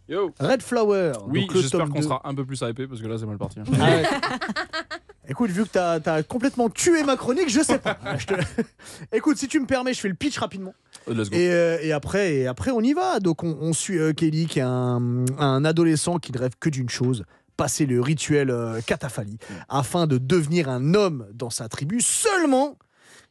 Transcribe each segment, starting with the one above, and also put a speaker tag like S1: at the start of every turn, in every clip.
S1: Yo.
S2: Red Flower.
S1: Oui,
S2: donc le
S1: j'espère
S2: tome
S1: qu'on
S2: 2.
S1: sera un peu plus hypé parce que là c'est mal parti.
S2: Ah ouais. Écoute, vu que t'as complètement tué ma chronique, je sais pas. Écoute, si tu me permets, je fais le pitch rapidement.
S1: Let's go.
S2: Et après, on y va. Donc on suit Kelly, qui est un adolescent qui ne rêve que d'une chose: passer le rituel Katafali, afin de devenir un homme dans sa tribu. Seulement,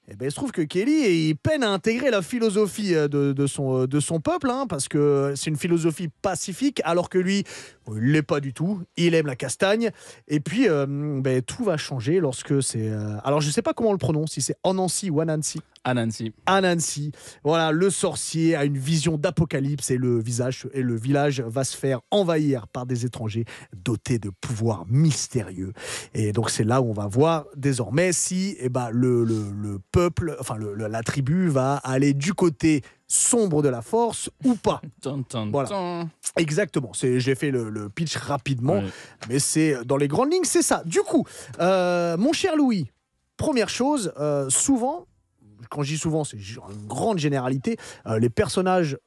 S2: eh ben, il se trouve que Kelly, il peine à intégrer la philosophie de son peuple, hein, parce que c'est une philosophie pacifique, alors que lui, il l'est pas du tout. Il aime la castagne. Et puis, ben, tout va changer lorsque c'est... alors, je sais pas comment on le prononce, si c'est Anansi ou Anansi.
S1: Anansi.
S2: Anansi, voilà, le sorcier a une vision d'apocalypse et le village va se faire envahir par des étrangers dotés de pouvoirs mystérieux. Et donc c'est là où on va voir désormais si le peuple, enfin la tribu va aller du côté sombre de la force ou pas. Voilà. Exactement, j'ai fait le pitch rapidement, mais c'est dans les grandes lignes, c'est ça. Du coup, mon cher Louis, première chose, souvent... Quand je dis souvent, c'est une grande généralité. Le personnage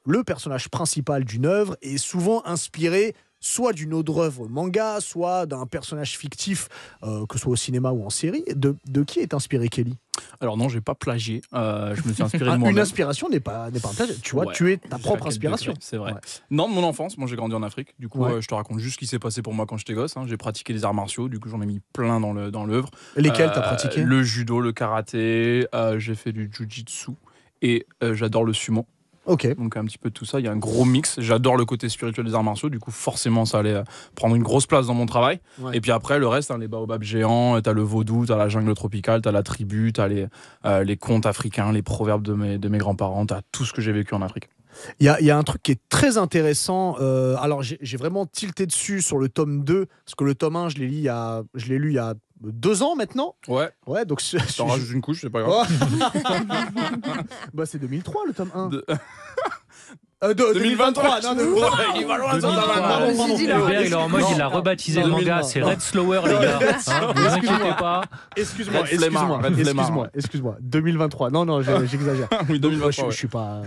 S2: principal d'une œuvre est souvent inspiré soit d'une autre œuvre manga, soit d'un personnage fictif, que ce soit au cinéma ou en série. De qui est inspiré Kelly ?
S1: Alors non, j'ai pas plagié. Je me suis inspiré de moi-même.
S2: Une inspiration n'est pas un plagiat. Tu vois, tu es ta propre inspiration.
S1: C'est vrai.
S2: Ouais.
S1: Non, de mon enfance, moi j'ai grandi en Afrique. Du coup,
S2: Ouais.
S1: je te raconte juste ce qui s'est passé pour moi quand j'étais gosse. J'ai pratiqué les arts martiaux. Du coup, j'en ai mis plein dans l'œuvre.
S2: Lesquels t'as pratiqué ?
S1: Le judo, le karaté. J'ai fait du jujitsu et j'adore le sumo.
S2: Ok.
S1: Donc un petit peu de tout ça, il y a un gros mix. J'adore le côté spirituel des arts martiaux, du coup forcément ça allait prendre une grosse place dans mon travail.
S2: Ouais.
S1: Et puis après le reste, les baobabs géants, t'as le vaudou, t'as la jungle tropicale, t'as la tribu, t'as les contes africains, les proverbes de mes grands-parents, t'as tout ce que j'ai vécu en Afrique.
S2: Il y a un truc qui est très intéressant. Alors, j'ai vraiment tilté dessus sur le tome 2, parce que le tome 1, je l'ai lu il y a 2 ans maintenant.
S1: Ouais.
S2: Ouais, donc
S1: T'en rajoutes une couche, c'est pas grave.
S2: Bah, c'est 2003 le tome 1.
S1: 2023.
S2: Non,
S1: Il va loin, ça,
S3: 2023.
S1: pardon.
S3: Le père, il est en mode, il a rebaptisé le manga, c'est Red Slower, les gars. Hein, vous inquiétez pas.
S2: Excuse-moi. 2023. Non, j'exagère.
S1: Oui,
S2: Donc,
S1: 2023.
S2: je suis pas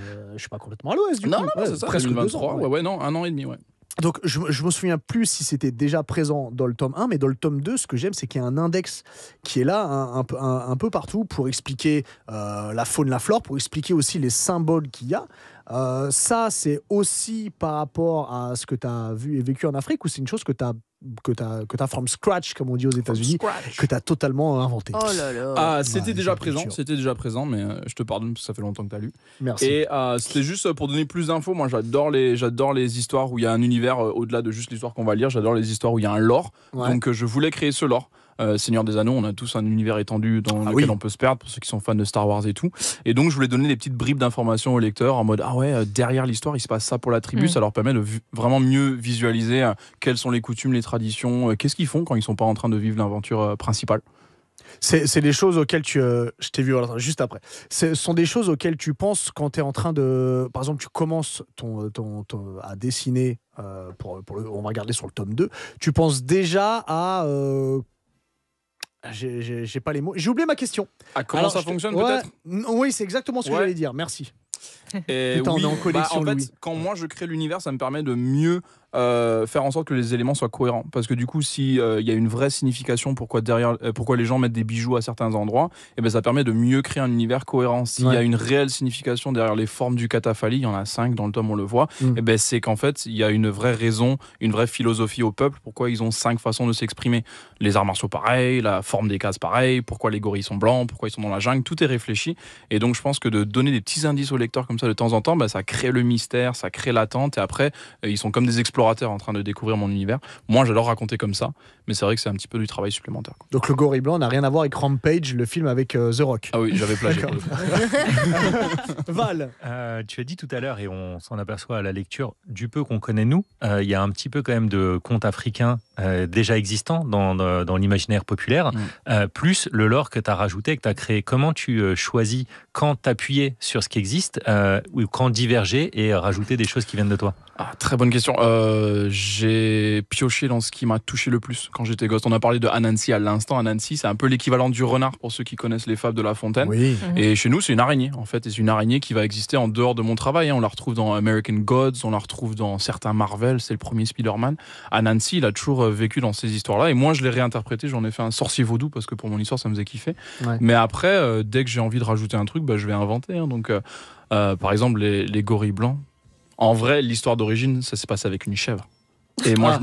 S2: complètement à l'ouest du
S1: Non,
S2: coup.
S1: non, c'est ça,
S2: presque
S1: 2023.
S2: 2 ans.
S1: Ouais, non, 1 an et demi, ouais.
S2: Donc, je me souviens plus si c'était déjà présent dans le tome 1, mais dans le tome 2, ce que j'aime, c'est qu'il y a un index qui est là un peu partout pour expliquer la faune, la flore, pour expliquer aussi les symboles qu'il y a. Ça, c'est aussi par rapport à ce que tu as vu et vécu en Afrique, ou c'est une chose que tu as from scratch, comme on dit aux États-Unis, que tu as totalement inventé?
S4: Oh là là.
S1: Ah, c'était
S2: Ouais,
S1: déjà
S2: j'ai
S1: présent,
S2: culture.
S1: mais je te pardonne parce que ça fait longtemps que tu as lu.
S2: Merci.
S1: Et c'était juste pour donner plus d'infos. Moi, j'adore les histoires où il y a un univers au-delà de juste l'histoire qu'on va lire. J'adore les histoires où il y a un lore.
S2: Ouais.
S1: Donc, je voulais créer ce lore. Seigneur des Anneaux, on a tous un univers étendu dans lequel on peut se perdre, pour ceux qui sont fans de Star Wars et tout. Et donc, je voulais donner des petites bribes d'informations aux lecteurs en mode, ah ouais, derrière l'histoire, il se passe ça pour la tribu. Ça leur permet de vraiment mieux visualiser quelles sont les coutumes, les traditions, qu'est-ce qu'ils font quand ils sont pas en train de vivre l'aventure principale.
S2: C'est des choses auxquelles je t'ai vu juste après. Ce sont des choses auxquelles tu penses quand tu es en train de... Par exemple, tu commences à dessiner, on va regarder sur le tome 2, tu penses déjà à... j'ai pas les mots. J'ai oublié ma question.
S1: Ah, comment ça fonctionne peut-être?
S2: Oui, c'est exactement ce que j'allais dire. Merci.
S1: Et
S2: Putain,
S1: oui,
S2: on est en connexion,
S1: en fait,
S2: Louis.
S1: quand moi je crée l'univers, ça me permet de mieux faire en sorte que les éléments soient cohérents. Parce que du coup, s'il y a une vraie signification pourquoi les gens mettent des bijoux à certains endroits, et ben ça permet de mieux créer un univers cohérent. S'il y a une réelle signification derrière les formes du Katafali, il y en a 5 dans le tome, on le voit, et ben c'est qu'en fait, il y a une vraie raison, une vraie philosophie au peuple, pourquoi ils ont 5 façons de s'exprimer. Les arts martiaux pareil, la forme des cases pareil, pourquoi les gorilles sont blancs, pourquoi ils sont dans la jungle, tout est réfléchi. Et donc je pense que de donner des petits indices aux lecteurs comme ça de temps en temps, ça crée le mystère, ça crée l'attente, et après ils sont comme des explorateurs en train de découvrir mon univers. Moi j'adore raconter comme ça, mais c'est vrai que c'est un petit peu du travail supplémentaire, quoi.
S2: Donc le gorille blanc n'a rien à voir avec Rampage, le film avec The Rock.
S1: Ah oui, j'avais plagié.
S2: Val,
S3: Tu as dit tout à l'heure, et on s'en aperçoit à la lecture, du peu qu'on connaît nous, il y a un petit peu quand même de contes africains déjà existants dans l'imaginaire populaire, plus le lore que tu as rajouté, que tu as créé. Comment tu choisis quand t'appuyer sur ce qui existe ou quand diverger et rajouter des choses qui viennent de toi?
S1: Très bonne question. J'ai pioché dans ce qui m'a touché le plus quand j'étais gosse. On a parlé de Anansi à l'instant. Anansi, c'est un peu l'équivalent du renard pour ceux qui connaissent les fables de La Fontaine.
S2: Oui.
S1: Et chez nous, c'est une araignée en fait. Et c'est une araignée qui va exister en dehors de mon travail. On la retrouve dans American Gods, on la retrouve dans certains Marvel, c'est le premier Spider-Man. Anansi, il a toujours vécu dans ces histoires-là. Et moi, je l'ai réinterprété. J'en ai fait un sorcier vaudou parce que pour mon histoire, ça me faisait kiffer.
S2: Ouais.
S1: Mais après, dès que j'ai envie de rajouter un truc, je vais inventer. Donc, par exemple, les gorilles blancs. En vrai, l'histoire d'origine, ça s'est passé avec une chèvre. Et moi,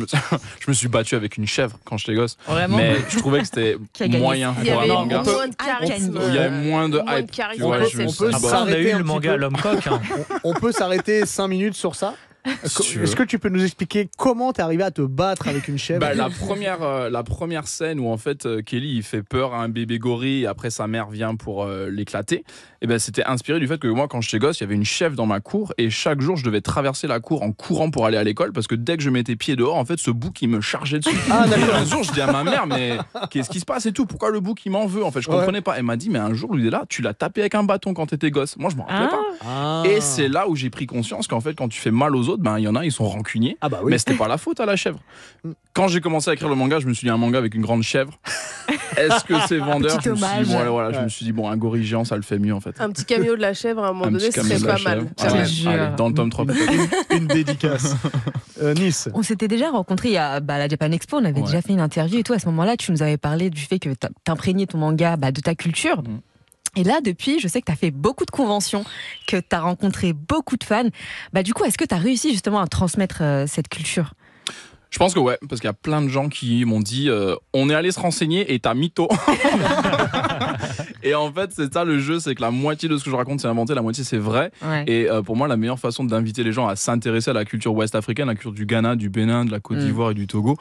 S1: je me suis battu avec une chèvre quand j'étais gosse.
S4: Vraiment.
S1: Mais je trouvais que c'était moyen
S5: Il y
S1: pour
S5: avait
S1: un
S5: moins
S1: manga.
S5: de charisme.
S1: Il y avait moins de
S5: Moins de
S1: hype.
S5: charisme.
S1: Tu vois,
S2: On
S1: je me
S2: peut
S1: suis dit,
S3: Après, on a
S2: s'arrêter
S3: eu
S2: un
S3: le
S2: petit
S3: manga
S2: peu.
S3: L'homme coq. Hein.
S2: On peut s'arrêter 5 minutes sur ça.
S1: Si tu
S2: Est-ce
S1: veux.
S2: que tu peux nous expliquer comment t'es arrivé à te battre avec une chèvre?
S1: La première scène où en fait Kelly il fait peur à un bébé gorille et après sa mère vient pour l'éclater, et ben c'était inspiré du fait que moi quand j'étais gosse il y avait une chèvre dans ma cour et chaque jour je devais traverser la cour en courant pour aller à l'école parce que dès que je mettais pied dehors en fait ce bouc il me chargeait dessus.
S2: Ah, d'accord.
S1: Un jour je dis à ma mère mais qu'est-ce qui se passe et tout, pourquoi le bouc il m'en veut en fait, je comprenais pas. Elle m'a dit mais un jour lui est là tu l'as tapé avec un bâton quand t'étais gosse. Moi je m'en rappelais pas.
S2: Ah.
S1: Et c'est là où j'ai pris conscience qu'en fait quand tu fais mal aux autres il y en a ils sont rancuniers.
S2: Ah bah oui.
S1: Mais c'était pas la faute à la chèvre. Quand j'ai commencé à écrire le manga, je me suis dit un manga avec une grande chèvre. Est-ce que c'est vendeur?
S4: Petit
S1: Je me suis dit,
S4: hommage.
S1: voilà, je me suis dit bon, un gorille géant, ça le fait mieux en fait.
S5: Un petit cameo de la chèvre à un moment
S1: Un
S5: donné,
S1: petit
S5: ce
S1: cameo
S5: serait
S1: de la
S5: pas mal.
S1: chèvre.
S4: Je te jure.
S1: Allez, dans le tome 3 peut-être.
S2: Une dédicace. Nice.
S4: On s'était déjà rencontrés à la Japan Expo, on avait
S1: Ouais.
S4: déjà fait une interview et tout. À ce moment-là, tu nous avais parlé du fait que t'imprégnais ton manga de ta culture.
S1: Mm.
S4: Et là, depuis, je sais que tu as fait beaucoup de conventions, que tu as rencontré beaucoup de fans. Du coup, est-ce que tu as réussi justement à transmettre cette culture?
S1: Je pense que ouais, parce qu'il y a plein de gens qui m'ont dit on est allé se renseigner et t'as mytho. Et en fait, c'est ça le jeu, c'est que la moitié de ce que je raconte c'est inventé, la moitié c'est vrai.
S4: Ouais.
S1: Et pour moi, la meilleure façon d'inviter les gens à s'intéresser à la culture ouest-africaine, la culture du Ghana, du Bénin, de la Côte d'Ivoire et du Togo,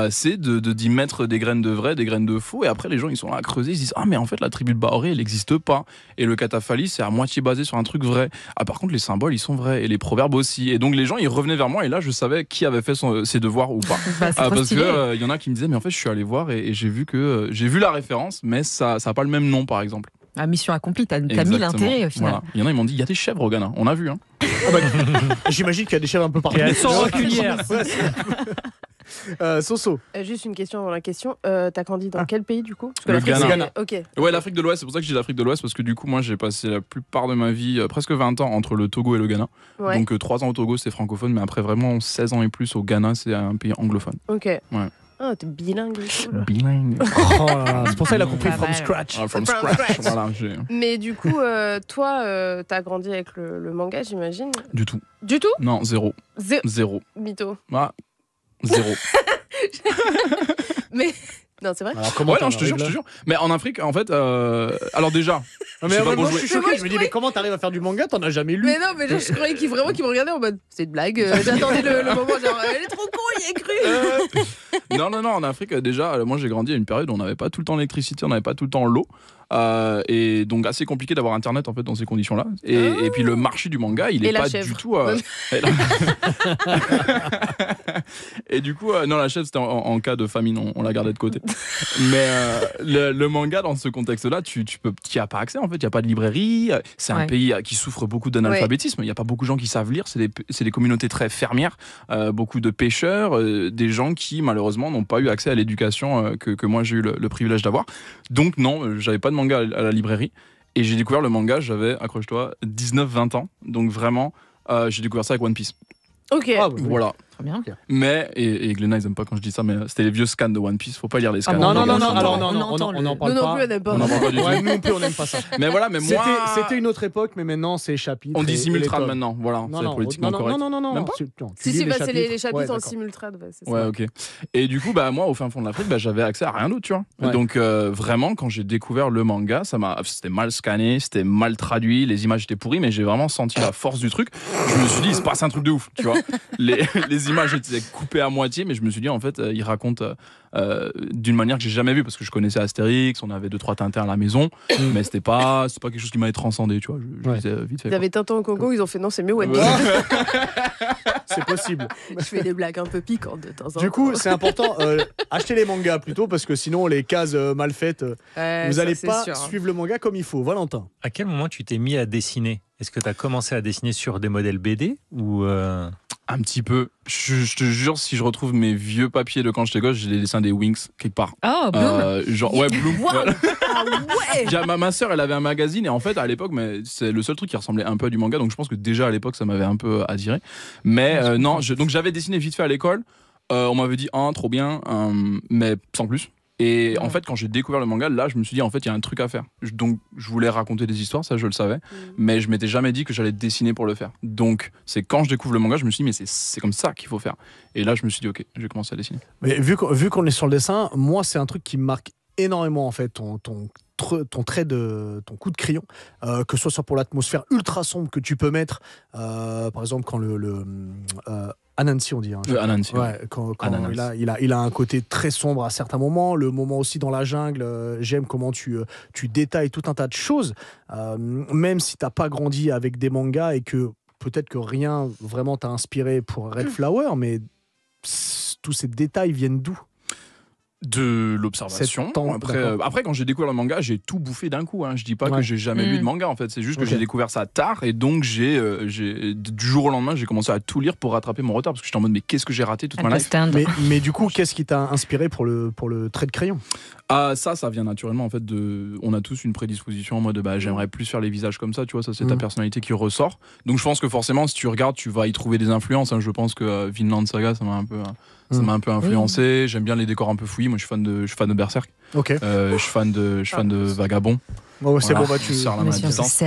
S1: c'est d'y mettre des graines de vrai, des graines de faux. Et après, les gens, ils sont là à creuser, ils se disent ah mais en fait, la tribu de Baoré, elle n'existe pas. Et le Katafali, c'est à moitié basé sur un truc vrai. Ah par contre, les symboles, ils sont vrais et les proverbes aussi. Et donc les gens, ils revenaient vers moi et là, je savais qui avait fait ses devoirs ou pas.
S4: C'est trop
S1: Parce
S4: stylé.
S1: que y en a qui me disaient mais en fait, je suis allé voir et j'ai vu que j'ai vu la référence, mais ça a pas le même nom, par exemple.
S4: Mission accomplie, t'as mis
S1: Exactement.
S4: l'intérêt au final.
S1: Voilà. Il y en a, ils m'ont dit il y a des chèvres au Ghana. On a vu. Hein.
S2: J'imagine qu'il y a des chèvres un peu partout.
S3: Et elles sont rancunières.
S2: Soso.
S5: Juste une question avant la question. T'as grandi dans quel pays du coup? Parce que
S1: Le
S5: l'Afrique,
S1: Ghana.
S5: c'est- Ok.
S1: Ouais, l'Afrique de l'Ouest, c'est pour ça que je dis l'Afrique de l'Ouest, parce que du coup, moi, j'ai passé la plupart de ma vie, presque 20 ans, entre le Togo et le Ghana.
S5: Ouais.
S1: Donc, 3 ans au Togo, c'est francophone, mais après, vraiment, 16 ans et plus au Ghana, c'est un pays anglophone.
S5: Ok.
S1: Ouais.
S5: Ah, t'es bilingue. et tout, là.
S1: Bilingue.
S2: Oh là là, c'est pour ça qu'il a compris
S4: Pas
S2: from
S4: mal.
S2: scratch.
S1: Ah, from
S5: From
S1: scratch.
S5: scratch.
S1: Voilà,
S5: Mais du coup, toi, t'as grandi avec le manga, j'imagine.
S1: du tout.
S5: Du tout?
S1: Non, zéro. Zéro.
S5: Mytho.
S1: Ah, zéro.
S5: Mais. Non, c'est vrai.
S2: Alors comment
S1: Ouais,
S2: t'en
S1: non, je te jure,
S2: arrives
S1: je te
S2: là?
S1: jure. Mais en Afrique, en fait, alors déjà,
S2: Non,
S1: je
S2: mais
S1: sais pas
S2: moi,
S1: pour
S2: je
S1: jouer.
S2: suis
S5: Mais moi,
S2: choqué.
S5: je
S2: Je me dis,
S5: trouvais-
S2: mais comment t'arrives à faire du manga? T'en as jamais lu?
S5: Mais non, mais je croyais qu'il me regardait en mode c'est une blague. J'attendais le moment, genre elle est trop con, il y a cru.
S1: Non, en Afrique, déjà, moi j'ai grandi à une période où on n'avait pas tout le temps l'électricité, on n'avait pas tout le temps l'eau. Et donc assez compliqué d'avoir internet en fait dans ces conditions-là. Et puis le marché du manga, il
S5: Et
S1: est
S5: la
S1: pas
S5: chèvre.
S1: du tout. Et du coup, non, la chèvre c'était en cas de famine, on la gardait de côté. Mais le manga dans ce contexte-là, tu y as pas accès en fait. Il y a pas de librairie. C'est un
S4: Ouais.
S1: pays qui souffre beaucoup d'analphabétisme. Il y a pas beaucoup de gens qui savent lire. C'est des communautés très fermières, beaucoup de pêcheurs, des gens qui malheureusement n'ont pas eu accès à l'éducation que moi j'ai eu le privilège d'avoir. Donc non, j'avais pas de manga à la librairie. Et j'ai découvert le manga, j'avais, accroche-toi, 19-20 ans. Donc vraiment, j'ai découvert ça avec One Piece.
S5: Ok.
S2: Ah, bah, oui.
S1: Voilà.
S4: Très bien.
S1: Mais, et Glenna, ils aiment pas quand je dis ça, mais c'était les vieux scans de One Piece. Faut pas lire les scans.
S2: Non, non, non, non,
S4: On
S2: alors
S4: entend-
S2: non, non,
S4: on entend
S2: on en
S4: le-
S2: parle
S5: Nous non
S2: pas.
S5: plus, on n'aime pas.
S1: On en parle pas du tout.
S2: Ouais, nous non plus, on n'aime pas ça.
S1: Mais voilà, mais moi.
S2: C'était une autre époque, mais maintenant c'est chapitre.
S1: On dit
S2: et les
S1: simultrade
S2: tomes.
S1: maintenant. Voilà,
S2: Non,
S1: c'est
S2: non,
S1: politiquement
S2: non,
S1: correct.
S2: non, non, non,
S1: Même
S2: non.
S1: pas
S2: Non, tu
S5: Si,
S2: lis
S5: si,
S2: les
S5: c'est les
S2: Ouais,
S5: chapitres en
S2: d'accord.
S5: simultrade. C'est
S1: Ouais,
S5: ça.
S1: ok. Et du coup, moi, au fin fond de l'Afrique, j'avais accès à rien d'autre, tu vois.
S2: Ouais.
S1: Donc, vraiment, quand j'ai découvert le manga, c'était mal scanné, c'était mal traduit, les images étaient pourries, mais j'ai vraiment senti la force du truc. Je me suis dit, il se passe un truc de ouf, tu vois. Les images étaient coupées à moitié, mais je me suis dit, en fait, il raconte d'une manière que j'ai jamais vue, parce que je connaissais Astérix, on avait 2-3 Tintins à la maison, mais c'était pas quelque chose qui m'avait transcendé, tu vois. Je
S2: Ouais.
S1: lisais vite fait.
S5: Ils
S1: quoi.
S5: avaient Tintin au Congo, ils ont fait non, c'est mieux One Piece.
S2: C'est possible.
S5: Je fais des blagues un peu piquantes de temps en temps.
S2: Du coup, c'est important. Achetez les mangas plutôt, parce que sinon, les cases mal faites,
S5: Ouais,
S2: vous
S5: ça,
S2: n'allez
S5: c'est
S2: pas
S5: sûr.
S2: suivre le manga comme il faut. Valentin.
S3: À quel moment tu t'es mis à dessiner? Est-ce que tu as commencé à dessiner sur des modèles BD ou
S1: Un petit peu. Je te jure, si je retrouve mes vieux papiers de quand j'étais gosse, j'ai des dessins des Winx quelque part.
S4: Oh, Bloom.
S1: Genre, ouais, Bloom.
S5: Waouh.
S1: Voilà.
S5: Ah ouais.
S1: Ma sœur, elle avait un magazine et en fait, à l'époque, mais c'est le seul truc qui ressemblait un peu à du manga, donc je pense que déjà à l'époque, ça m'avait un peu attiré. Mais non, donc j'avais dessiné vite fait à l'école. On m'avait dit, trop bien, mais sans plus. Et en fait, quand j'ai découvert le manga, là, je me suis dit, en fait, il y a un truc à faire. Donc, je voulais raconter des histoires, ça, je le savais. Mais je m'étais jamais dit que j'allais dessiner pour le faire. Donc, c'est quand je découvre le manga, je me suis dit, mais c'est comme ça qu'il faut faire. Et là, je me suis dit, ok, je vais commencer à dessiner.
S2: Mais vu qu'on est sur le dessin, moi, c'est un truc qui me marque énormément, en fait, ton trait ton coup de crayon, que ce soit pour l'atmosphère ultra sombre que tu peux mettre, par exemple, quand Anansi, on dit.
S1: Anansi.
S2: Ouais, quand il a un côté très sombre à certains moments. Le moment aussi dans la jungle, j'aime comment tu détailles tout un tas de choses. Même si t'as pas grandi avec des mangas et que peut-être que rien vraiment t'a inspiré pour Red Flower, mais tous ces détails viennent d'où ?
S1: De l'observation. Après, quand j'ai découvert le manga, j'ai tout bouffé d'un coup. Je dis pas que j'ai jamais lu de manga, en fait. C'est juste que j'ai découvert ça tard et donc du jour au lendemain, j'ai commencé à tout lire pour rattraper mon retard parce que j'étais en mode mais qu'est-ce que j'ai raté toute ma life.
S2: Mais du coup, qu'est-ce qui t'a inspiré pour le trait de crayon ?
S1: Ça vient naturellement en fait on a tous une prédisposition en mode j'aimerais plus faire les visages comme ça, tu vois, ça c'est ta personnalité qui ressort. Donc je pense que forcément si tu regardes, tu vas y trouver des influences. Je pense que Vinland Saga ça m'a un peu influencé. J'aime bien les décors un peu fouillis. Moi je suis fan de Berserk.
S2: Ok.
S1: Je suis fan de Vagabond.
S2: Oh, c'est
S1: voilà,
S2: bon, tu
S1: serres la main à distance.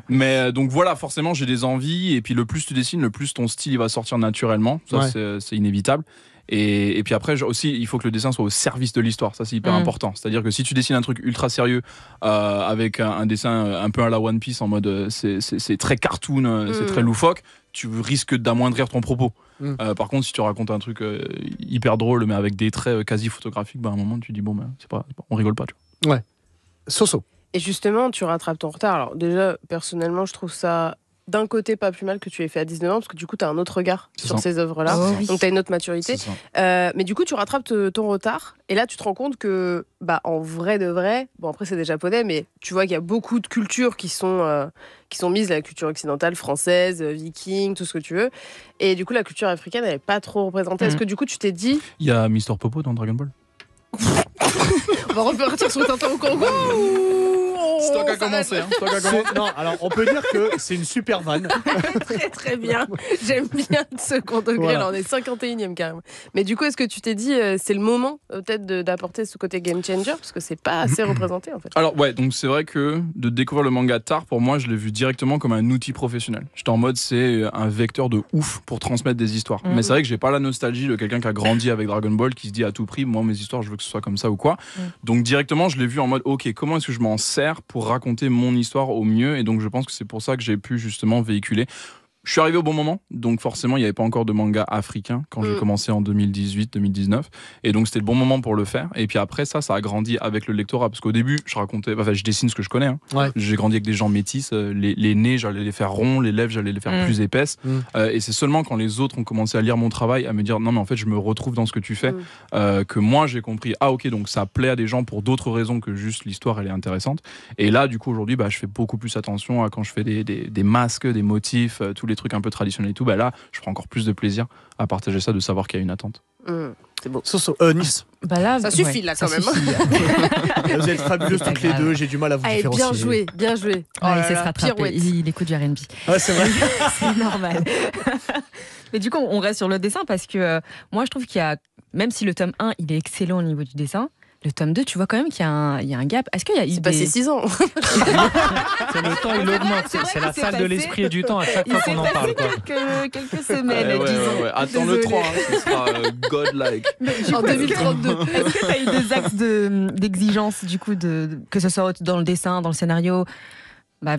S1: Mais donc voilà, forcément j'ai des envies et puis le plus tu dessines, le plus ton style il va sortir naturellement. Ça c'est inévitable. Et puis après aussi il faut que le dessin soit au service de l'histoire, ça c'est hyper important. C'est-à-dire que si tu dessines un truc ultra sérieux avec un dessin un peu à la One Piece en mode c'est très cartoon, c'est très loufoque, tu risques d'amoindrir ton propos. Par contre si tu racontes un truc hyper drôle mais avec des traits quasi photographiques, à un moment tu dis on rigole pas, tu
S2: vois. Ouais. Soso.
S5: Et justement tu rattrapes ton retard. Alors déjà personnellement je trouve ça d'un côté pas plus mal que tu l'aies fait à 19 ans parce que du coup tu as un autre regard sur ces œuvres-là, donc tu as une autre maturité. Mais du coup tu rattrapes ton retard et là tu te rends compte que en vrai de vrai, bon après c'est des japonais mais tu vois qu'il y a beaucoup de cultures qui sont mises, la culture occidentale, française, viking, tout ce que tu veux, et du coup la culture africaine elle est pas trop représentée. Est-ce que du coup tu t'es dit...
S1: Il y a Mister Popo dans Dragon Ball.
S5: On va repartir sur Tintin au Congo.
S1: C'est toi qui as commencé.
S2: Non, alors on peut dire que c'est une super vanne.
S5: Très très bien. J'aime bien ce second degré. Voilà. Là, on est 51e carrément. Mais du coup, est-ce que tu t'es dit, c'est le moment peut-être d'apporter ce côté game changer parce que c'est pas assez représenté en fait.
S1: Alors ouais, donc c'est vrai que de découvrir le manga tard, pour moi, je l'ai vu directement comme un outil professionnel. J'étais en mode c'est un vecteur de ouf pour transmettre des histoires. Mais c'est vrai que j'ai pas la nostalgie de quelqu'un qui a grandi avec Dragon Ball qui se dit à tout prix, moi mes histoires, je veux que ce soit comme ça ou quoi. Donc directement, je l'ai vu en mode ok, comment est-ce que je m'en sers pour raconter mon histoire au mieux, et donc je pense que c'est pour ça que j'ai pu justement véhiculer. Je suis arrivé au bon moment, donc forcément il n'y avait pas encore de manga africain quand j'ai commencé en 2018-2019, et donc c'était le bon moment pour le faire. Et puis après ça a grandi avec le lectorat, parce qu'au début je dessine ce que je connais. J'ai grandi avec des gens métis, les nez j'allais les faire ronds, les lèvres j'allais les faire plus épaisses, et c'est seulement quand les autres ont commencé à lire mon travail, à me dire non mais en fait je me retrouve dans ce que tu fais, que moi j'ai compris ok, donc ça plaît à des gens pour d'autres raisons que juste l'histoire elle est intéressante. Et là du coup aujourd'hui je fais beaucoup plus attention à quand je fais des masques, des motifs, tous les trucs un peu traditionnels et tout, là je prends encore plus de plaisir à partager ça, de savoir qu'il y a une attente.
S5: C'est beau.
S2: Nice.
S4: Là,
S5: ça suffit là quand même.
S2: Vous êtes fabuleuses toutes les deux, j'ai du mal à vous différencier.
S5: Bien joué.
S4: Il sait se rattraper, il écoute du R&B.
S2: Ouais, c'est vrai.
S4: C'est normal. Mais du coup, on reste sur le dessin parce que moi je trouve qu'il y a, même si le tome 1 il est excellent au niveau du dessin, le tome 2, tu vois quand même qu'il y a un gap. Est-ce qu'il y a eu
S5: C'est passé 6 ans.
S3: C'est le temps, il augmente. C'est la salle de l'esprit et du temps à chaque fois qu'on en parle.
S4: Quelques semaines, disons.
S1: Ouais. Attends le 3, ce sera godlike.
S5: En 2032.
S4: Est-ce que tu as eu des axes d'exigence, du coup, que ce soit dans le dessin, dans le scénario,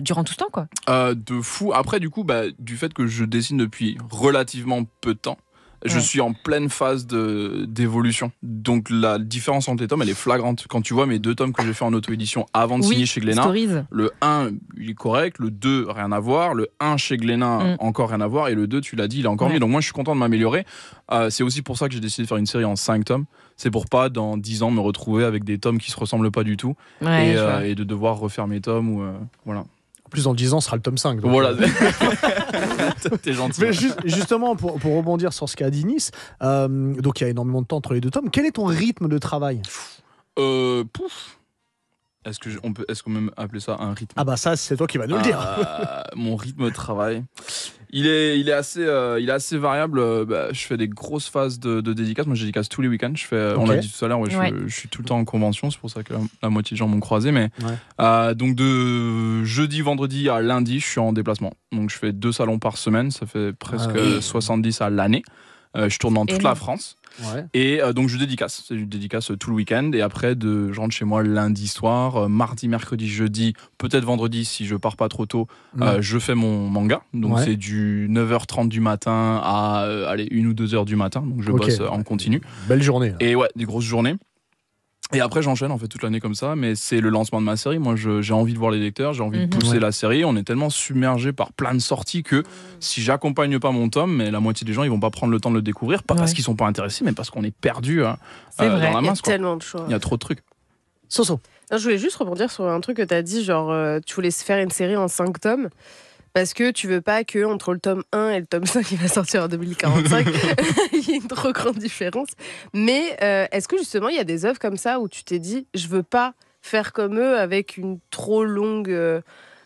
S4: durant tout ce temps, quoi?
S1: De fou. Après, du coup, du fait que je dessine depuis relativement peu de temps, je suis en pleine phase d'évolution. Donc la différence entre les tomes, elle est flagrante. Quand tu vois mes 2 tomes que j'ai fait en auto-édition avant de signer chez Glénat, le 1, il est correct, le 2, rien à voir, le 1 chez Glénat, encore rien à voir, et le 2, tu l'as dit, il est encore mieux. Donc moi, je suis content de m'améliorer. C'est aussi pour ça que j'ai décidé de faire une série en 5 tomes. C'est pour pas, dans 10 ans, me retrouver avec des tomes qui se ressemblent pas du tout, et de devoir refaire mes tomes. Voilà.
S2: plus dans 10 ans, ce sera le tome 5. Donc,
S1: voilà. T'es gentil.
S2: Mais justement, pour rebondir sur ce qu'a dit Nice, donc il y a énormément de temps entre les 2 tomes. Quel est ton rythme de travail ?
S1: Est-ce qu'on peut même appeler ça un rythme ?
S2: Ah bah ça, c'est toi qui vas nous le dire.
S1: Mon rythme de travail, il est assez variable. Je fais des grosses phases de dédicaces. Moi, je dédicace tous les week-ends. On l'a dit tout à l'heure, je suis tout le temps en convention. C'est pour ça que la moitié des gens m'ont croisé. Mais donc de jeudi, vendredi à lundi, je suis en déplacement. Donc je fais 2 salons par semaine. Ça fait presque 70 à l'année. Je tourne dans toute la France. Ouais. Et donc je dédicace tout le week-end et après je rentre chez moi lundi soir, mardi, mercredi, jeudi, peut-être vendredi si je pars pas trop tôt, je fais mon manga, donc c'est du 9h30 du matin à 1 ou 2h du matin, donc je bosse en continu.
S2: Belle journée là.
S1: Et des grosses journées. Et après j'enchaîne en fait toute l'année comme ça, mais c'est le lancement de ma série. Moi j'ai envie de voir les lecteurs, j'ai envie de pousser la série. On est tellement submergé par plein de sorties que si j'accompagne pas mon tome, mais la moitié des gens ils vont pas prendre le temps de le découvrir, pas parce qu'ils sont pas intéressés, mais parce qu'on est perdu dans la masse.
S5: Il y a tellement de choix.
S1: Il y a trop de trucs.
S2: Soso.
S5: Non, je voulais juste rebondir sur un truc que tu as dit, genre tu voulais faire une série en 5 tomes. Parce que tu veux pas que entre le tome 1 et le tome 5 qui va sortir en 2045, il y ait une trop grande différence. Mais est-ce que justement il y a des œuvres comme ça où tu t'es dit je veux pas faire comme eux avec une trop longue,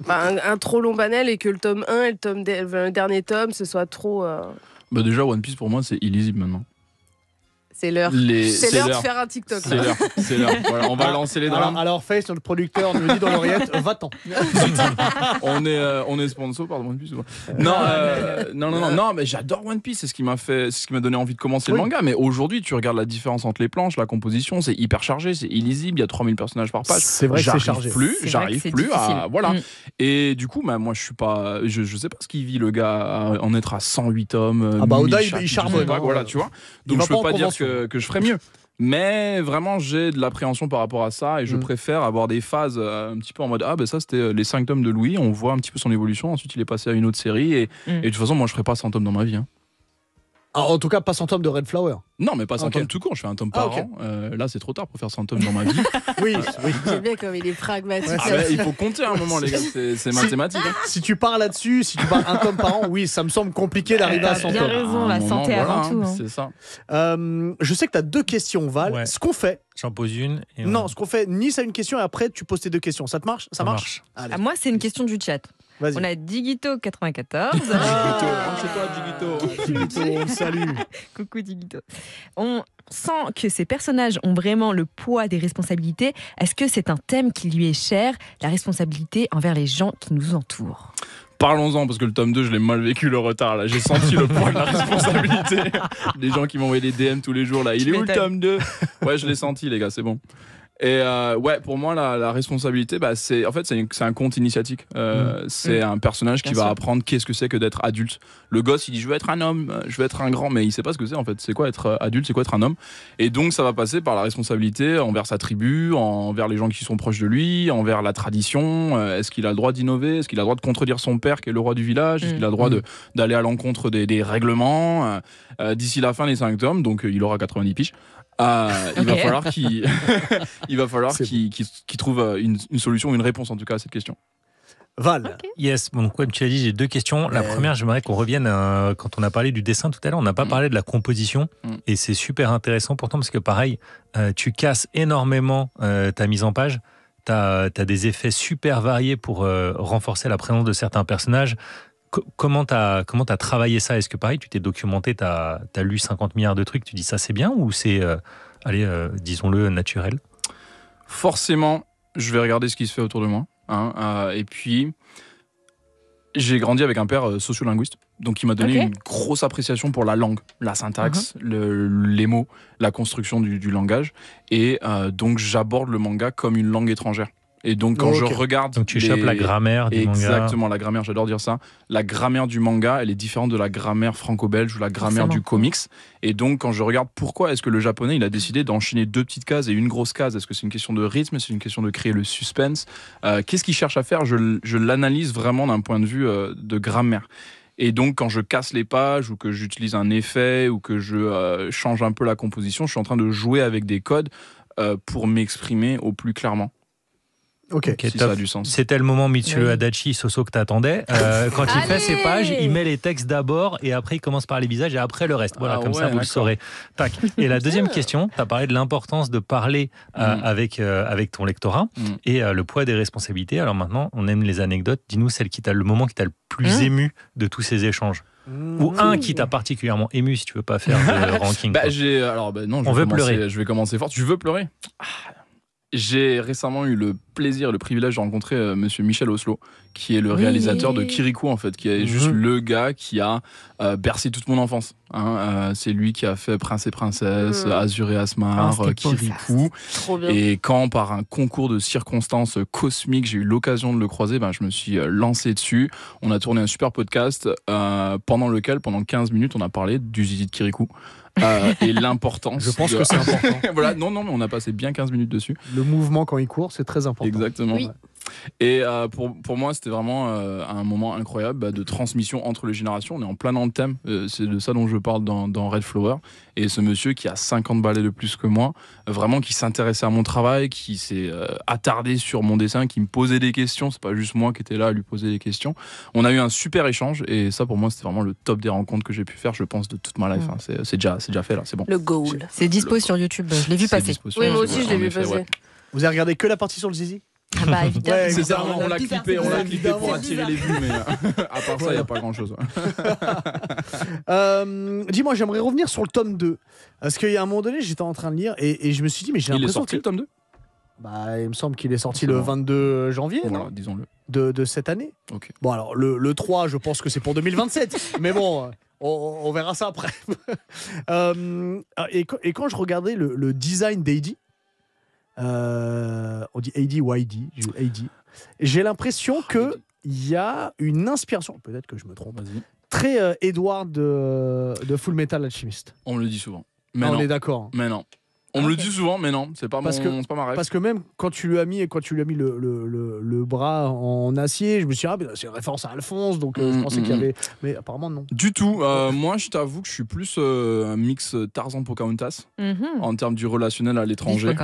S5: un trop long panel et que le tome 1 et le dernier tome ce soit trop.
S1: Déjà One Piece pour moi c'est illisible maintenant.
S5: C'est l'heure. C'est l'heure de faire un TikTok.
S1: C'est l'heure. Voilà, on va lancer les drames.
S2: Alors Face, notre producteur, nous dit dans l'oreillette, va-t'en.
S1: on est sponsor par One Piece ou pas ? Non, mais j'adore One Piece. C'est ce qui m'a donné envie de commencer le manga. Mais aujourd'hui, tu regardes la différence entre les planches, la composition, c'est hyper chargé, c'est illisible. Il y a 3000 personnages par page.
S2: C'est vrai que c'est chargé.
S1: J'arrive plus à voilà. Et du coup, moi, je suis pas, je sais pas ce qu'il vit le gars à en être à 108 tomes.
S2: Oda, il charbonne.
S1: Voilà, tu vois. Donc je peux pas dire que je ferais mieux. Mais vraiment, j'ai de l'appréhension par rapport à ça et je préfère avoir des phases un petit peu en mode ça c'était les 5 tomes de Louis, on voit un petit peu son évolution, ensuite il est passé à une autre série et de toute façon, moi je ferai pas 100 tomes dans ma vie.
S2: En tout cas, pas 100 tomes de Red Flower.
S1: Non, mais pas 100 tomes tout court, je fais un tome par an. Là, c'est trop tard pour faire 100 tomes dans ma vie.
S2: Oui.
S5: J'aime bien comme il est pragmatique.
S1: Il faut compter à un moment, les gars, c'est mathématique.
S2: Si tu pars là-dessus, si tu pars un tome par an, oui, ça me semble compliqué d'arriver à 100 tomes.
S4: Bien raison, la santé avant tout.
S1: C'est ça.
S2: Je sais que tu as 2 questions, Val. Ouais. Ce qu'on fait.
S3: J'en pose une.
S2: Non, ce qu'on fait, Nice a une question et après, tu poses tes 2 questions. Ça te marche ? Ça marche.
S4: Moi, c'est une question du chat.
S2: Vas-y.
S4: On a Digito94.
S2: Digito, salut.
S4: Coucou Digito. On sent que ces personnages ont vraiment le poids des responsabilités. Est-ce que c'est un thème qui lui est cher, la responsabilité envers les gens qui nous entourent ?
S1: Parlons-en, parce que le tome 2, je l'ai mal vécu le retard. Là. J'ai senti le poids de la responsabilité. Les gens qui m'envoyaient des DM tous les jours. Là. Il est où le tome 2 ? Ouais, je l'ai senti, les gars, c'est bon. Et pour moi, la responsabilité, c'est un conte initiatique. C'est un personnage qui va apprendre qu'est-ce que c'est que d'être adulte. Le gosse, il dit je veux être un homme, je veux être un grand, mais il sait pas ce que c'est en fait. C'est quoi être adulte, c'est quoi être un homme. Et donc ça va passer par la responsabilité envers sa tribu, envers les gens qui sont proches de lui, envers la tradition. Est-ce qu'il a le droit d'innover ? Est-ce qu'il a le droit de contredire son père qui est le roi du village ? Est-ce qu'il a le droit d'aller à l'encontre des règlements ? D'ici la fin des 5 tomes, donc il aura 90 piges. Il va falloir qu'il trouve une solution, une réponse en tout cas à cette question.
S2: Val.
S3: Yes, bon, comme tu as dit, j'ai 2 questions. La première, j'aimerais qu'on revienne quand on a parlé du dessin tout à l'heure, on n'a pas parlé de la composition et c'est super intéressant pourtant parce que pareil, tu casses énormément ta mise en page. T'as des effets super variés pour renforcer la présence de certains personnages. Comment t'as travaillé ça ? Est-ce que pareil, tu t'es documenté, t'as lu 50 milliards de trucs, tu dis ça c'est bien ou c'est, disons-le, naturel ?
S1: Forcément, je vais regarder ce qui se fait autour de moi. Et puis, j'ai grandi avec un père sociolinguiste, donc il m'a donné une grosse appréciation pour la langue, la syntaxe, les mots, la construction du langage. Et donc, j'aborde le manga comme une langue étrangère. Et donc quand je regarde...
S3: Donc tu chopes la grammaire du manga.
S1: Exactement, la grammaire, j'adore dire ça. La grammaire du manga, elle est différente de la grammaire franco-belge ou la grammaire du comics. Et donc quand je regarde pourquoi est-ce que le japonais, il a décidé d'enchaîner 2 petites cases et une grosse case, est-ce que c'est une question de rythme, c'est une question de créer le suspense, qu'est-ce qu'il cherche à faire ? Je l'analyse vraiment d'un point de vue de grammaire. Et donc quand je casse les pages ou que j'utilise un effet ou que je change un peu la composition, je suis en train de jouer avec des codes pour m'exprimer au plus clairement.
S2: Ok,
S1: si ça a du sens.
S3: C'était le moment Mitsuo
S4: Oui.
S3: Adachi, Soso que t'attendais. Quand il fait ses pages, il met les textes d'abord et après il commence par les visages et après le reste. Voilà,
S1: Ah
S3: comme ça
S1: ouais,
S3: vous le
S1: d'accord.
S3: saurez. Tac. Et la deuxième question, tu as parlé de l'importance de parler avec ton lectorat et le poids des responsabilités. Alors maintenant, on aime les anecdotes. Dis-nous le moment qui t'a le plus ému de tous ces échanges. Ou un qui t'a particulièrement ému si tu veux pas faire de ranking.
S1: Bah,
S3: quoi.
S1: non,
S3: On veut pleurer.
S1: Je vais commencer fort. Tu veux pleurer? J'ai récemment eu le plaisir, le privilège de rencontrer monsieur Michel Oslo, qui est le réalisateur de Kirikou, en fait, qui est juste le gars qui a bercé toute mon enfance. Hein. C'est lui qui a fait Prince et Princesse, Azur et Asmar, Kirikou.
S5: Trop bien.
S1: Et quand, par un concours de circonstances cosmiques, j'ai eu l'occasion de le croiser, je me suis lancé dessus. On a tourné un super podcast pendant lequel, pendant 15 minutes, on a parlé du zizi de Kirikou. Et l'importance.
S2: Je pense que c'est important.
S1: Voilà, non, mais on a passé bien 15 minutes dessus.
S2: Le mouvement quand il court, c'est très important.
S1: Exactement.
S5: Oui.
S1: Et pour moi, c'était vraiment un moment incroyable de transmission entre les générations. On est en plein dans le thème. C'est de ça dont je parle dans Red Flower. Et ce monsieur qui a 50 balais de plus que moi, vraiment qui s'intéressait à mon travail, qui s'est attardé sur mon dessin, qui me posait des questions. C'est pas juste moi qui étais là à lui poser des questions. On a eu un super échange. Et ça, pour moi, c'était vraiment le top des rencontres que j'ai pu faire, je pense, de toute ma life. Hein. C'est déjà fait, là. C'est bon.
S5: Le goal.
S4: C'est dispo sur YouTube, je l'ai vu passer.
S5: Oui, moi aussi, je l'ai vu passer.
S1: Ouais.
S2: Vous avez regardé que la partie sur le zizi?
S4: Ah bah évidemment.
S2: Ouais,
S1: C'est ça,
S2: évidemment.
S1: on l'a clippé
S2: évidemment.
S1: pour attirer les vues, mais à part ça, il n'y a pas grand chose.
S2: Dis-moi, j'aimerais revenir sur le tome 2. Parce qu'il y a un moment donné, j'étais en train de lire et je me suis dit, mais j'ai
S1: Il est
S2: l'impression
S1: sorti
S2: que.
S1: le tome 2?
S2: Bah, il me semble qu'il est sorti
S1: C'est
S2: le
S1: bon.
S2: 22 janvier,
S1: Voilà,
S2: non
S1: disons-le.
S2: de cette année.
S1: Ok.
S2: Bon, alors, le 3, je pense que c'est pour 2027. Mais bon, on verra ça après. Et quand je regardais le design d'Heidi, on dit Heidi ou Heidi, Heidi, j'ai l'impression qu'il y a une inspiration, peut-être que je me trompe,
S1: Vas-y.
S2: très Edward de Full Metal Alchemist.
S1: On me le dit souvent. Mais
S2: Ah,
S1: non.
S2: on est d'accord.
S1: Mais non. On me le dit souvent, mais non, c'est pas
S2: Parce
S1: c'est pas ma rêve.
S2: Parce que même quand tu lui as mis le bras en acier, je me suis dit, c'est une référence à Alphonse, donc je pensais qu'il y avait. Mais apparemment, non.
S1: Du tout. Moi, je t'avoue que je suis plus un mix Tarzan-Pocahontas en termes du relationnel à l'étranger.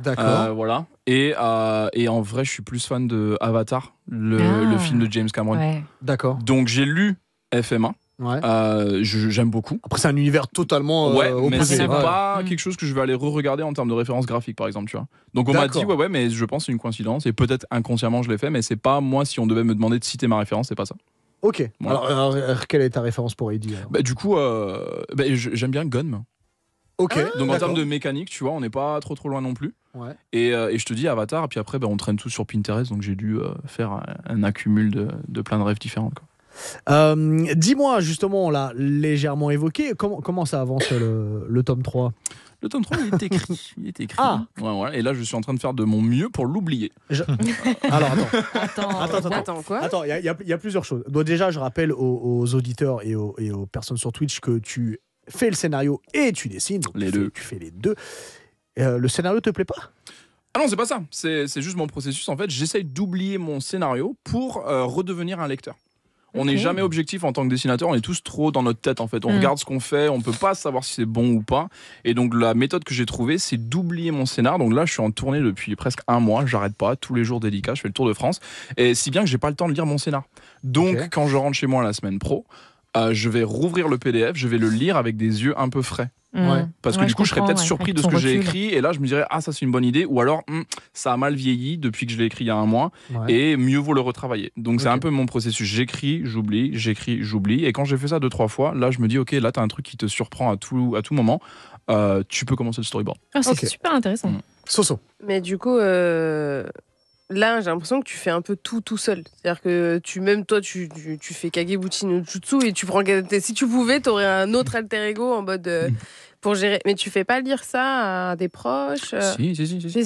S2: D'accord.
S1: Voilà. Et en vrai, je suis plus fan de Avatar, le film de James Cameron.
S4: Ouais.
S2: D'accord.
S1: Donc, j'ai lu FMA.
S2: Ouais.
S1: J'aime beaucoup.
S2: Après, c'est un univers totalement
S1: mais
S2: opposé.
S1: c'est
S2: Ouais.
S1: pas quelque chose que je vais aller re-regarder en termes de référence graphique, par exemple, tu vois. Donc on m'a dit ouais, mais je pense que c'est une coïncidence et peut-être inconsciemment je l'ai fait, mais c'est pas moi, si on devait me demander de citer ma référence, c'est pas ça.
S2: Ok.
S1: Voilà.
S2: Alors, quelle est ta référence pour Heidi alors?
S1: Du coup, j'aime bien Gunm.
S2: Ok.
S1: Donc en termes de mécanique, tu vois, on n'est pas trop loin non plus.
S2: Ouais.
S1: Et je te dis Avatar, et puis après, on traîne tout sur Pinterest, donc j'ai dû faire un accumul de plein de rêves différents, quoi.
S2: Dis-moi, justement, on l'a légèrement évoqué, comment ça avance le tome 3?
S1: Le tome 3, il est écrit. Il est écrit.
S2: Ah.
S1: Ouais. Et là, je suis en train de faire de mon mieux pour l'oublier.
S2: Alors,
S5: Attends, quoi?
S2: Attends, il y a plusieurs choses. Donc, déjà, je rappelle aux auditeurs et aux personnes sur Twitch que tu fais le scénario et tu dessines. Donc
S1: les deux.
S2: Tu fais les deux. Le scénario te plaît pas?
S1: Ah non, c'est pas ça. C'est juste mon processus. En fait, j'essaye d'oublier mon scénario pour redevenir un lecteur. On n'est jamais objectif en tant que dessinateur, on est tous trop dans notre tête en fait. On regarde ce qu'on fait, on peut pas savoir si c'est bon ou pas. Et donc la méthode que j'ai trouvée, c'est d'oublier mon scénar. Donc là, je suis en tournée depuis presque un mois, j'arrête pas, tous les jours dédicat, je fais le tour de France. Et si bien que j'ai pas le temps de lire mon scénar. Donc quand je rentre chez moi la semaine pro, je vais rouvrir le PDF, je vais le lire avec des yeux un peu frais.
S2: Ouais.
S1: Parce que du coup, je serais peut-être surpris de ce que j'ai écrit, et là, je me dirais, ça c'est une bonne idée, ou alors, ça a mal vieilli depuis que je l'ai écrit il y a un mois, et mieux vaut le retravailler. Donc, c'est un peu mon processus. J'écris, j'oublie, et quand j'ai fait ça 2-3 fois, là, je me dis, ok, là, t'as un truc qui te surprend à tout moment, tu peux commencer le storyboard.
S4: C'est super intéressant.
S2: Soso.
S5: Mais du coup, là, j'ai l'impression que tu fais un peu tout seul. C'est-à-dire que tu fais Kagebuchi no Jutsu et tu prends. Si tu pouvais, t'aurais un autre alter ego en mode pour gérer. Mais tu fais pas lire ça à des proches.
S1: Si.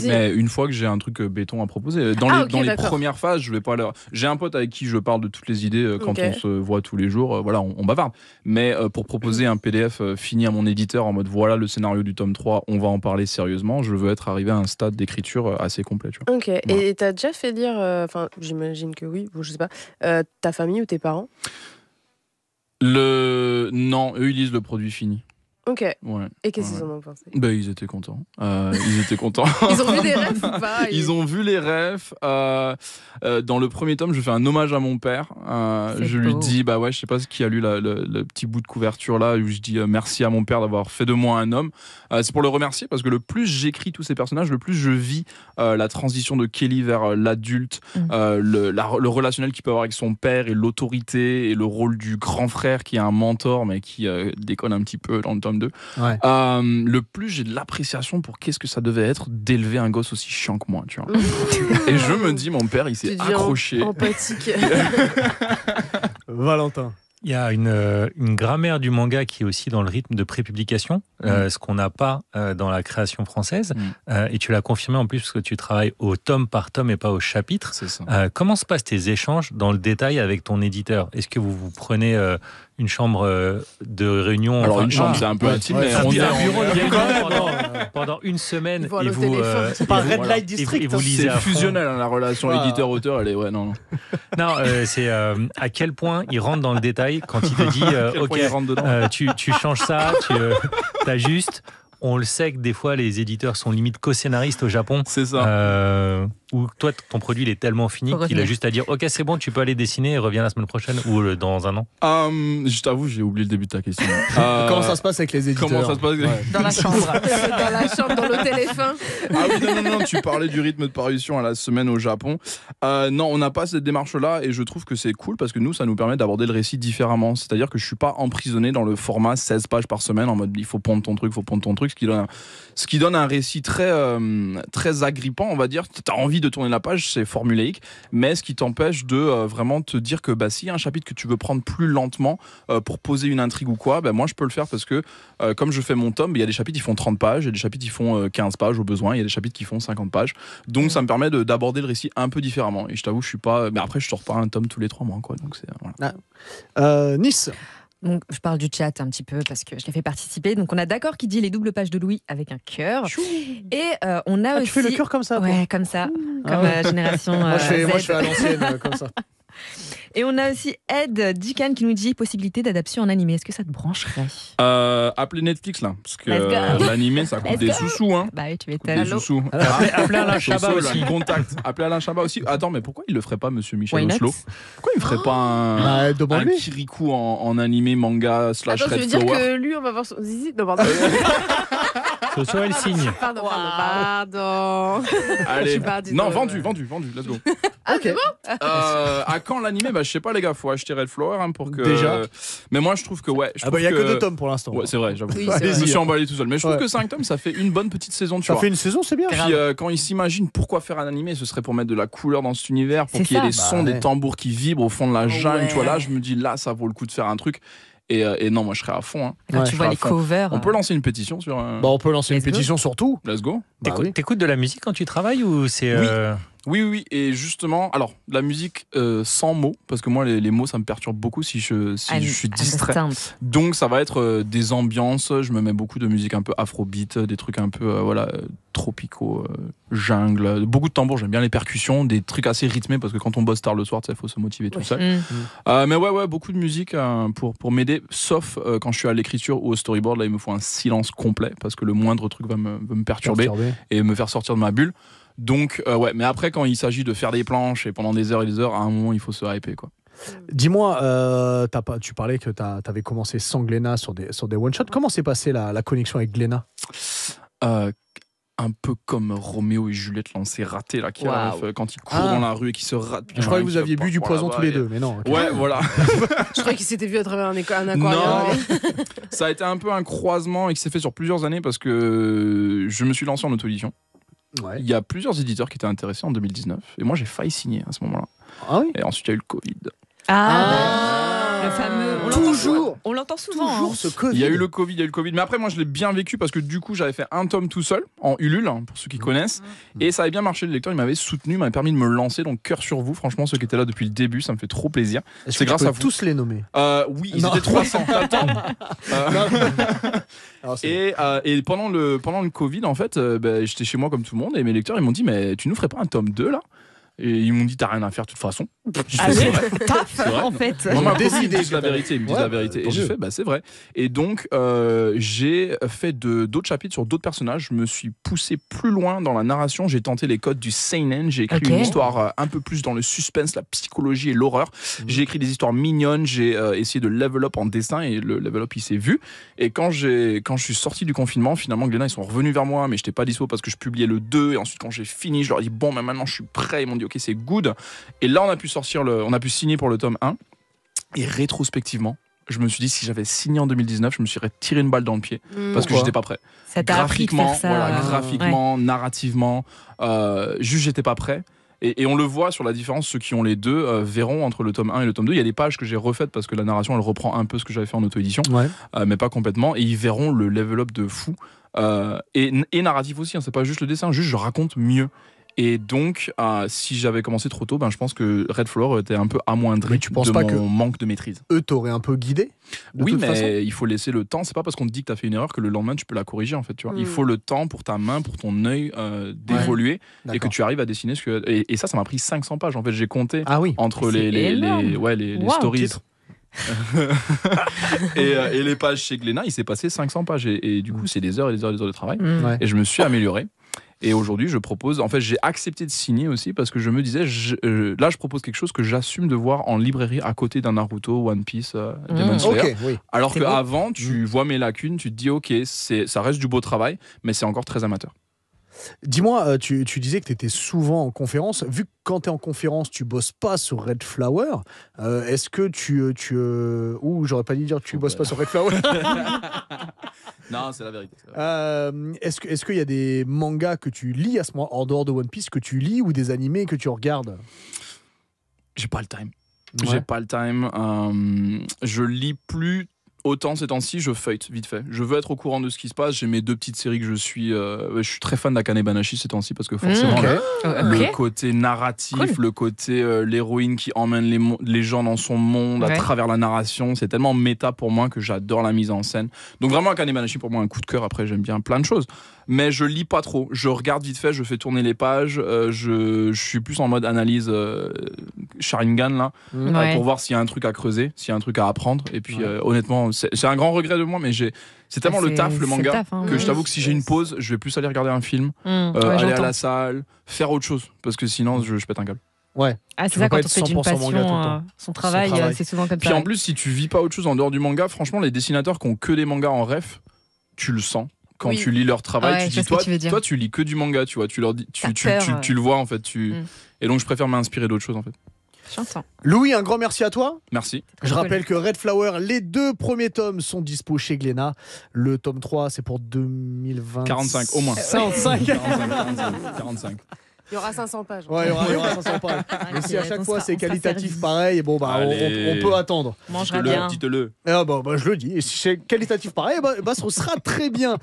S1: Mais une fois que j'ai un truc béton à proposer, dans les premières phases, je vais pas leur. J'ai un pote avec qui je parle de toutes les idées quand on se voit tous les jours. Voilà, on bavarde. Mais pour proposer un PDF fini à mon éditeur en mode voilà le scénario du tome 3, on va en parler sérieusement. Je veux être arrivé à un stade d'écriture assez complet. Tu vois.
S5: Ok. Voilà. Et t'as déjà fait lire, enfin, j'imagine que oui, bon, je sais pas, ta famille ou tes parents?
S1: Non, eux ils lisent le produit fini.
S5: Ok.
S1: Ouais.
S5: Et qu'est-ce qu'ils en ont pensé?
S1: Bah, ils étaient contents. Ils étaient contents.
S5: Ils ont vu des rêves ou pas?
S1: Ils ont vu les rêves. Dans le premier tome, je fais un hommage à mon père. Je lui dis, bah ouais, je sais pas qui a lu le petit bout de couverture là, où je dis merci à mon père d'avoir fait de moi un homme. C'est pour le remercier parce que le plus j'écris tous ces personnages, le plus je vis la transition de Kelly vers l'adulte, le relationnel qu'il peut avoir avec son père et l'autorité et le rôle du grand frère qui est un mentor mais qui déconne un petit peu dans le tome 2.
S2: Ouais.
S1: Le plus j'ai de l'appréciation pour qu'est-ce que ça devait être d'élever un gosse aussi chiant que moi, tu vois. Et je me dis, mon père, il s'est accroché.
S5: Empathique.
S2: Valentin.
S3: Il y a une grammaire du manga qui est aussi dans le rythme de prépublication, ce qu'on n'a pas dans la création française. Et tu l'as confirmé en plus parce que tu travailles au tome par tome et pas au chapitre.
S1: C'est ça.
S3: Comment se passent tes échanges dans le détail avec ton éditeur? Est-ce que vous prenez une chambre de réunion?
S1: Alors une chambre, c'est un peu intime, mais
S3: on
S1: on est
S3: un bureau de réunion
S1: pendant
S3: pendant une semaine.
S5: Ils vont aller
S3: Et
S5: au
S3: vous,
S5: téléphone.
S2: C'est pas Red
S1: voilà.
S2: Light District.
S3: Et vous lisez
S1: c'est
S3: à fond.
S1: fusionnel, hein, la relation éditeur-auteur, elle est non.
S3: Non, c'est à quel point il rentre dans le détail quand il te dit ok,
S1: il rentre dedans.
S3: tu changes ça, tu t'ajustes. On le sait que des fois les éditeurs sont limite co-scénaristes au Japon.
S1: C'est ça.
S3: Où toi ton produit il est tellement fini qu'il a juste à dire ok c'est bon, tu peux aller dessiner et reviens la semaine prochaine ou dans un an.
S1: Je t'avoue, j'ai oublié le début de ta question.
S2: Comment ça se passe avec les éditeurs?
S1: Comment ça se passe
S4: Dans la chambre.
S5: Dans la chambre, dans le téléphone.
S1: Ah oui, non, tu parlais du rythme de parution à la semaine au Japon. Non, on n'a pas cette démarche-là et je trouve que c'est cool parce que nous, ça nous permet d'aborder le récit différemment. C'est-à-dire que je suis pas emprisonné dans le format 16 pages par semaine en mode il faut pondre ton truc, ce qui donne un récit très agrippant, on va dire. Tu as envie de tourner la page, c'est formulaïque, mais ce qui t'empêche de vraiment te dire que s'il y a un chapitre que tu veux prendre plus lentement pour poser une intrigue ou quoi, moi je peux le faire parce que comme je fais mon tome, il y a des chapitres qui font 30 pages, il y a des chapitres qui font 15 pages au besoin, il y a des chapitres qui font 50 pages. Donc ça me permet d'aborder le récit un peu différemment. Et je t'avoue, je suis pas. Mais après, je sors pas un tome tous les 3 mois, quoi. Donc c'est
S2: voilà. Nice.
S4: Donc, je parle du chat un petit peu parce que je l'ai fait participer. Donc, on a d'accord qui dit les doubles pages de Louis avec un cœur. Et on a aussi.
S2: Tu fais le cœur comme ça?
S4: Ouais, comme ça. Comme génération.
S2: Moi, je
S4: Z.
S2: fais à l'ancienne, comme ça.
S4: Et on a aussi Ed Dican qui nous dit possibilité d'adaptation en animé. Est-ce que ça te brancherait?
S1: Appelez Netflix là, parce que
S4: Let's go.
S1: l'animé ça coûte des sous-sous, hein.
S4: Bah oui, tu
S1: Des
S4: m'étonnes.
S1: sous-sous.
S3: Appelez Alain Chabat aussi.
S1: Contact. Appelez Alain Chabat aussi. Attends, mais pourquoi il le ferait pas, Monsieur Michel
S4: Why not?
S1: Oslo? Pourquoi il ferait pas un
S2: Demande-lui.
S1: Kirikou en animé, manga, /
S5: Attends, tu
S1: Red
S5: veux dire
S1: Flower?
S5: que lui, on va voir son zizi? Non, pardon.
S3: Ce soit le signe.
S5: Pardon. Je
S1: Allez.
S5: suis pas du
S1: Non,
S5: tout,
S1: vendu, let's go.
S2: Ok.
S1: À quand l'animé? Je sais pas les gars, faut acheter Red Flower pour que.
S2: Déjà.
S1: Mais moi je trouve que ouais.
S2: Il y a que 2 tomes pour l'instant.
S1: Ouais, c'est vrai, j'avoue.
S5: Oui,
S1: je
S5: c'est
S1: me
S5: vrai.
S1: suis emballé tout seul. Mais je trouve
S2: Ouais.
S1: que 5 tomes, ça fait une bonne petite saison, tu
S2: Ça
S1: vois.
S2: fait une saison, c'est bien.
S1: Puis quand ils s'imaginent pourquoi faire un animé, ce serait pour mettre de la couleur dans cet univers, pour
S4: C'est
S1: qu'il y ait
S4: ça.
S1: des sons,
S2: Bah
S1: des
S2: ouais.
S1: tambours qui vibrent au fond de la jungle.
S5: Ouais.
S1: Tu vois, là, je me dis, là, ça vaut le coup de faire un truc. Et non, moi, je serais à fond. Hein.
S4: Quand
S2: Ouais,
S4: tu
S1: je
S4: vois
S1: serais
S4: les
S1: à fond.
S4: covers.
S1: On peut lancer une pétition sur.
S2: On peut lancer une
S4: Let's go.
S2: pétition sur tout.
S1: Let's go.
S2: Bah oui.
S3: T'écoutes de la musique quand tu travailles ou c'est
S1: Oui. Et justement, alors, la musique sans mots, parce que moi, les mots, ça me perturbe beaucoup si je suis distrait.
S4: Understand.
S1: Donc, ça va être des ambiances. Je me mets beaucoup de musique un peu afrobeat, des trucs un peu tropicaux, jungle. Beaucoup de tambours, j'aime bien les percussions, des trucs assez rythmés, parce que quand on bosse tard le soir, il faut se motiver tout seul. Mais ouais, beaucoup de musique pour m'aider, sauf quand je suis à l'écriture ou au storyboard. Là, il me faut un silence complet, parce que le moindre truc va me perturber et me faire sortir de ma bulle. Donc, ouais, mais après, quand il s'agit de faire des planches et pendant des heures et des heures, à un moment, il faut se hyper, quoi.
S2: Dis-moi, tu parlais que tu avais commencé sans Glénat sur des one-shots. Comment s'est passée la connexion avec Glénat?
S1: Un peu comme Roméo et Juliette, là, on s'est raté là, quand il court dans la rue et qu'il se rate.
S2: Je croyais que vous aviez bu du poison tous les deux, mais non. Okay.
S1: Ouais, voilà.
S5: Je croyais qu'il s'était vu à travers un aquarium.
S1: Non, ça a été un peu un croisement et qui s'est fait sur plusieurs années parce que je me suis lancé en auto-édition.
S2: Ouais.
S1: Il y a plusieurs éditeurs qui étaient intéressés en 2019 et moi j'ai failli signer à ce moment-là.
S2: Ah oui.
S1: Et ensuite il y a eu le Covid.
S4: Le fameux. On l'entend souvent.
S2: Toujours ce Covid.
S1: Il y a eu le Covid. Mais après, moi, je l'ai bien vécu parce que du coup, j'avais fait un tome tout seul en Ulule, pour ceux qui connaissent. Et ça avait bien marché. Le lecteur, il m'avait soutenu, m'avait permis de me lancer. Donc, cœur sur vous. Franchement, ceux qui étaient là depuis le début, ça me fait trop plaisir.
S2: C'est grâce à vous. Tous les nommer.
S1: Oui, ils étaient 300. T'attends. Et pendant le Covid, en fait, j'étais chez moi comme tout le monde. Et mes lecteurs, ils m'ont dit, mais tu nous ferais pas un tome 2 là? Et ils m'ont dit t'as rien à faire de toute façon.
S4: Ah oui, taf en fait.
S1: Non, ma copine,
S2: décidé,
S1: ils me disent la vérité, ils me disent la vérité. Et j'ai fait c'est vrai. Et donc j'ai fait d'autres chapitres sur d'autres personnages. Je me suis poussé plus loin dans la narration. J'ai tenté les codes du seinen. J'ai écrit une histoire un peu plus dans le suspense, la psychologie et l'horreur. J'ai écrit des histoires mignonnes. J'ai essayé de level up en dessin et le level up il s'est vu. Et quand je suis sorti du confinement, finalement Glénat ils sont revenus vers moi, mais j'étais pas dispo parce que je publiais le 2. Et ensuite quand j'ai fini, je leur ai dit bon, mais maintenant je suis prêt. Ils m'ont dit ok, c'est good. Et là on a pu signer pour le tome 1. Et rétrospectivement, je me suis dit si j'avais signé en 2019, je me serais tiré une balle dans le pied parce que j'étais pas prêt.
S4: Ça t'a appris de faire ça.
S1: Graphiquement, narrativement, juste j'étais pas prêt. Et on le voit sur la différence, ceux qui ont les deux verront entre le tome 1 et le tome 2. Il y a des pages que j'ai refaites parce que la narration elle reprend un peu ce que j'avais fait en auto-édition, mais pas complètement. Et ils verront le level up de fou. Et narratif aussi, hein, c'est pas juste le dessin, juste je raconte mieux. Et donc, si j'avais commencé trop tôt, je pense que Red Flower était un peu amoindri de mon manque de maîtrise.
S2: Eux t'auraient un peu guidé
S1: Oui, mais il faut laisser le temps. C'est pas parce qu'on te dit que tu as fait une erreur que le lendemain tu peux la corriger en fait. Tu vois. Il faut le temps pour ta main, pour ton œil d'évoluer et que tu arrives à dessiner ce que. Et ça m'a pris 500 pages. En fait, j'ai compté entre les stories. et les pages chez Glénat, il s'est passé 500 pages. Et du coup, c'est des heures et des heures et des heures de travail. Et je me suis amélioré. Et aujourd'hui, je propose. En fait, j'ai accepté de signer aussi parce que je me disais, là, je propose quelque chose que j'assume de voir en librairie à côté d'un Naruto, One Piece, Demon Slayer. Alors qu'avant, tu vois mes lacunes, tu te dis, ok, ça reste du beau travail, mais c'est encore très amateur.
S2: Dis-moi, tu disais que tu étais souvent en conférence. Vu que quand tu es en conférence, tu bosses pas sur Red Flower, est-ce que j'aurais pas dit dire que tu bosses pas sur Red Flower.
S1: Non, c'est la vérité.
S2: Est-ce qu'il y a des mangas que tu lis à ce moment, en dehors de One Piece, que tu lis ou des animés que tu regardes?
S1: J'ai pas le time. J'ai pas le time. Je lis plus autant ces temps-ci, je feuille vite fait. Je veux être au courant de ce qui se passe. J'ai mes 2 petites séries que je suis. Je suis très fan d'Akane Banashi ces temps-ci parce que forcément, le côté narratif, le côté l'héroïne qui emmène les gens dans son monde à travers la narration, c'est tellement méta pour moi que j'adore la mise en scène. Donc vraiment, Akane Banashi pour moi un coup de cœur. Après, j'aime bien plein de choses. Mais je lis pas trop. Je regarde vite fait, je fais tourner les pages. Je suis plus en mode analyse Sharingan là, pour voir s'il y a un truc à creuser, s'il y a un truc à apprendre. Et puis honnêtement, c'est un grand regret de moi, mais c'est tellement le taf, le manga, que je t'avoue que si j'ai une pause, je vais plus aller regarder un film, aller à la salle, faire autre chose, parce que sinon je pète un câble.
S4: C'est ça, quand on fait d'une passion son travail, c'est souvent comme ça.
S1: Puis en plus, si tu vis pas autre chose en dehors du manga, franchement, les dessinateurs qui ont que des mangas en ref, tu le sens. Quand tu lis leur travail, tu dis toi tu lis que du manga, tu vois, tu leur dis, tu le vois en fait, et donc je préfère m'inspirer d'autres choses en fait.
S4: J'entends.
S2: Louis, un grand merci à toi.
S1: Merci.
S2: Je rappelle que Red Flower, les 2 premiers tomes sont dispo chez Glénat. Le tome 3, c'est pour 2020.
S1: 45 au moins.
S2: 45.
S1: 45.
S5: Il y aura 500 pages.
S2: Il y aura 500 pages. Mais si à chaque fois c'est qualitatif pareil, on peut attendre.
S4: On mangera bien.
S1: Dites-le.
S2: Je le dis. Et si c'est qualitatif pareil, ce sera très bien.